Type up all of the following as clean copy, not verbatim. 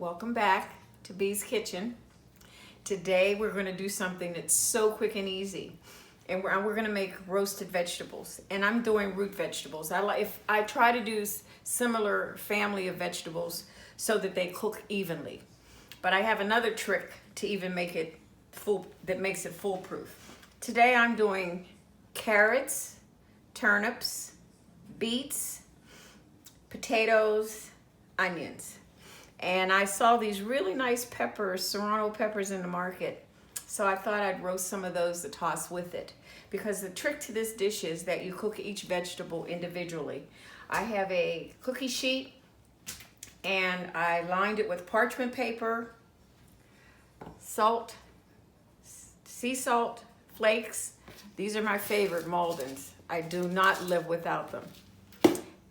Welcome back to Bee's Kitchen. Today we're going to do something that's so quick and easy, and we're going to make roasted vegetables. And I'm doing root vegetables. I try to do similar family of vegetables so that they cook evenly. But I have another trick to even make it that makes it foolproof. Today I'm doing carrots, turnips, beets, potatoes, onions. And I saw these really nice peppers, serrano peppers in the market. So I thought I'd roast some of those to toss with it. Because the trick to this dish is that you cook each vegetable individually. I have a cookie sheet and I lined it with parchment paper, salt, sea salt, flakes. These are my favorite, Maldons. I do not live without them.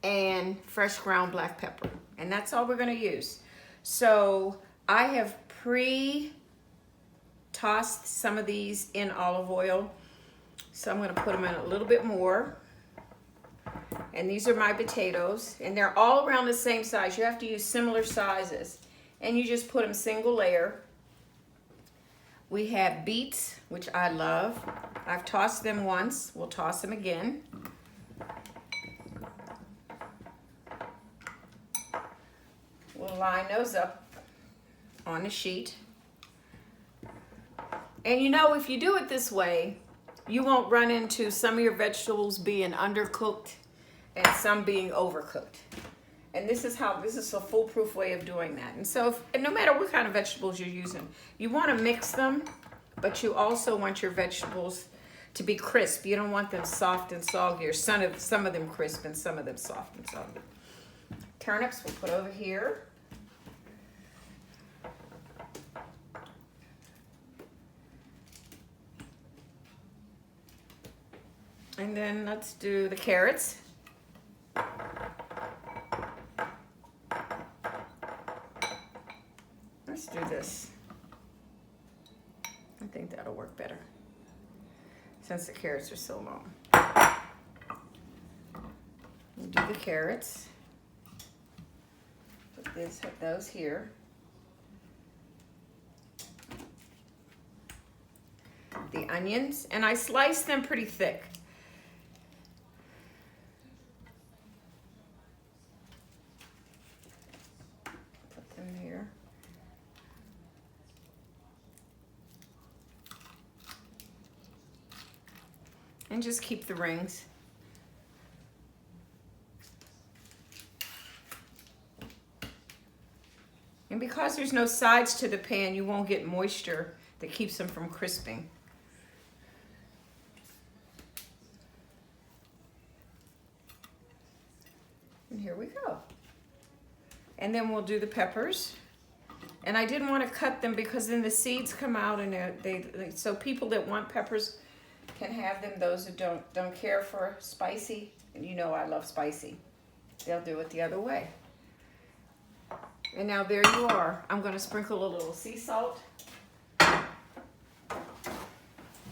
And fresh ground black pepper. And that's all we're going to use. So I have pre-tossed some of these in olive oil. So I'm going to put them in a little bit more. And these are my potatoes. And they're all around the same size. You have to use similar sizes. And you just put them single layer. We have beets, which I love. I've tossed them once. We'll toss them again. We'll line those up on the sheet. And you know, if you do it this way, you won't run into some of your vegetables being undercooked and some being overcooked. And this is a foolproof way of doing that. And so, and no matter what kind of vegetables you're using, you want to mix them, but you also want your vegetables to be crisp. You don't want them soft and soggy, or some of them crisp and some of them soft and soggy. Turnips we'll put over here. And then let's do the carrots. Let's do this. I think that'll work better since the carrots are so long. We'll do the carrots. Put those here. The onions, and I slice them pretty thick. Put them here. And just keep the rings. And because there's no sides to the pan, you won't get moisture that keeps them from crisping. And here we go. And then we'll do the peppers. And I didn't want to cut them because then the seeds come out, and so people that want peppers can have them. Those who don't care for spicy, and you know I love spicy, they'll do it the other way. And now there you are. I'm going to sprinkle a little sea salt,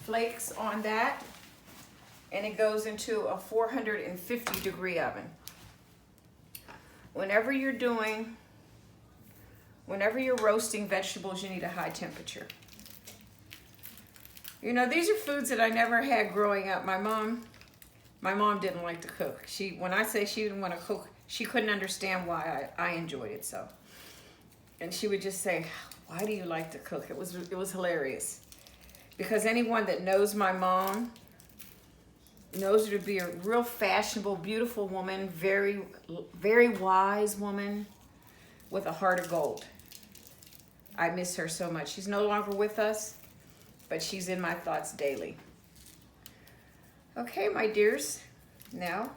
flakes on that, and it goes into a 450-degree oven. Whenever you're roasting vegetables, you need a high temperature. You know, these are foods that I never had growing up. My mom didn't like to cook. When I say she didn't want to cook, she couldn't understand why I enjoyed it so. And she would just say, "Why do you like to cook?" It was hilarious. Because anyone that knows my mom knows her to be a real fashionable, beautiful woman, very, very wise woman with a heart of gold. I miss her so much. She's no longer with us, but she's in my thoughts daily. Okay, my dears, now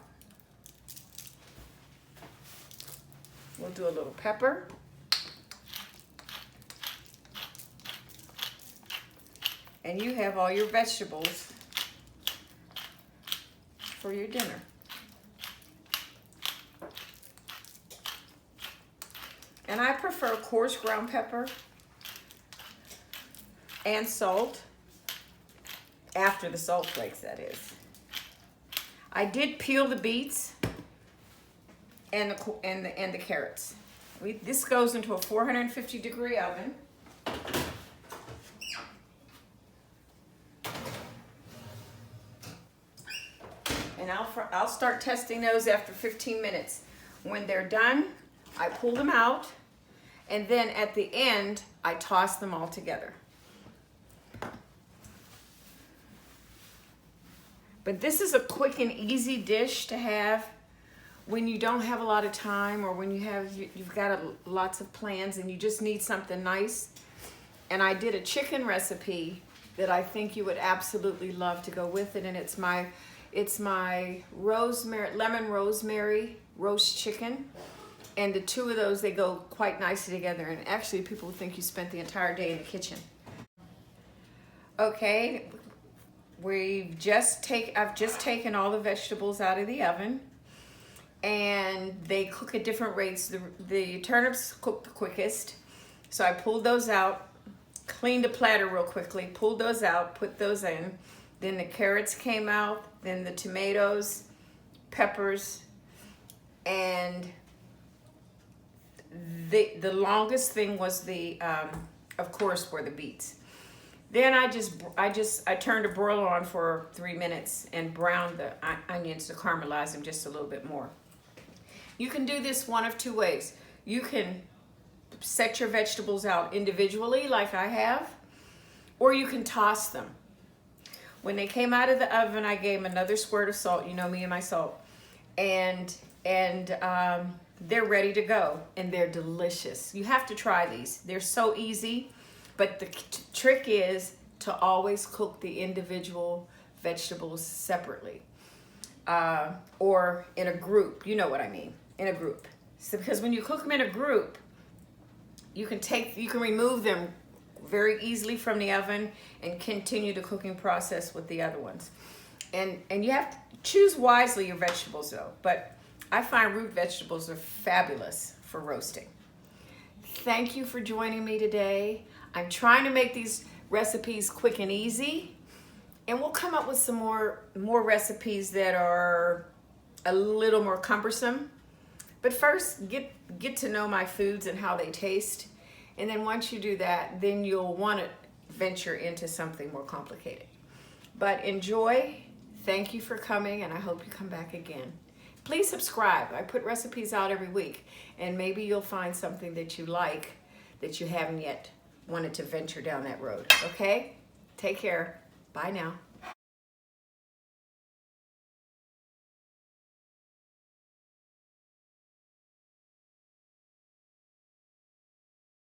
we'll do a little pepper. And you have all your vegetables for your dinner. And I prefer coarse ground pepper and salt, after the salt flakes, that is. I did peel the beets and the carrots. This goes into a 450-degree oven. And I'll start testing those after 15 minutes. When they're done, I pull them out, and then at the end, I toss them all together. But this is a quick and easy dish to have when you don't have a lot of time, or when you've got lots of plans and you just need something nice. And I did a chicken recipe that I think you would absolutely love to go with it, and it's my lemon rosemary roast chicken. And the two of those, they go quite nicely together, and actually people think you spent the entire day in the kitchen. Okay, I've just taken all the vegetables out of the oven, and they cook at different rates. The turnips cook the quickest, so I pulled those out, cleaned a platter real quickly, pulled those out, put those in. Then the carrots came out, then the tomatoes, peppers, and the longest thing was of course, were the beets. Then I turned a broiler on for 3 minutes and browned the onions to caramelize them just a little bit more. You can do this one of two ways. You can set your vegetables out individually like I have, or you can toss them. When they came out of the oven, I gave them another squirt of salt. You know me and my salt. And they're ready to go, and they're delicious. You have to try these. They're so easy, but the trick is to always cook the individual vegetables separately, or in a group. You know what I mean, in a group. So because when you cook them in a group, you can remove them very easily from the oven and continue the cooking process with the other ones. And you have to choose wisely your vegetables though, but I find root vegetables are fabulous for roasting. Thank you for joining me today. I'm trying to make these recipes quick and easy, and we'll come up with some more recipes that are a little more cumbersome. But first, get to know my foods and how they taste. And then once you do that, then you'll want to venture into something more complicated. But enjoy. Thank you for coming, and I hope you come back again. Please subscribe. I put recipes out every week, and maybe you'll find something that you like that you haven't yet wanted to venture down that road. Okay? Take care. Bye now.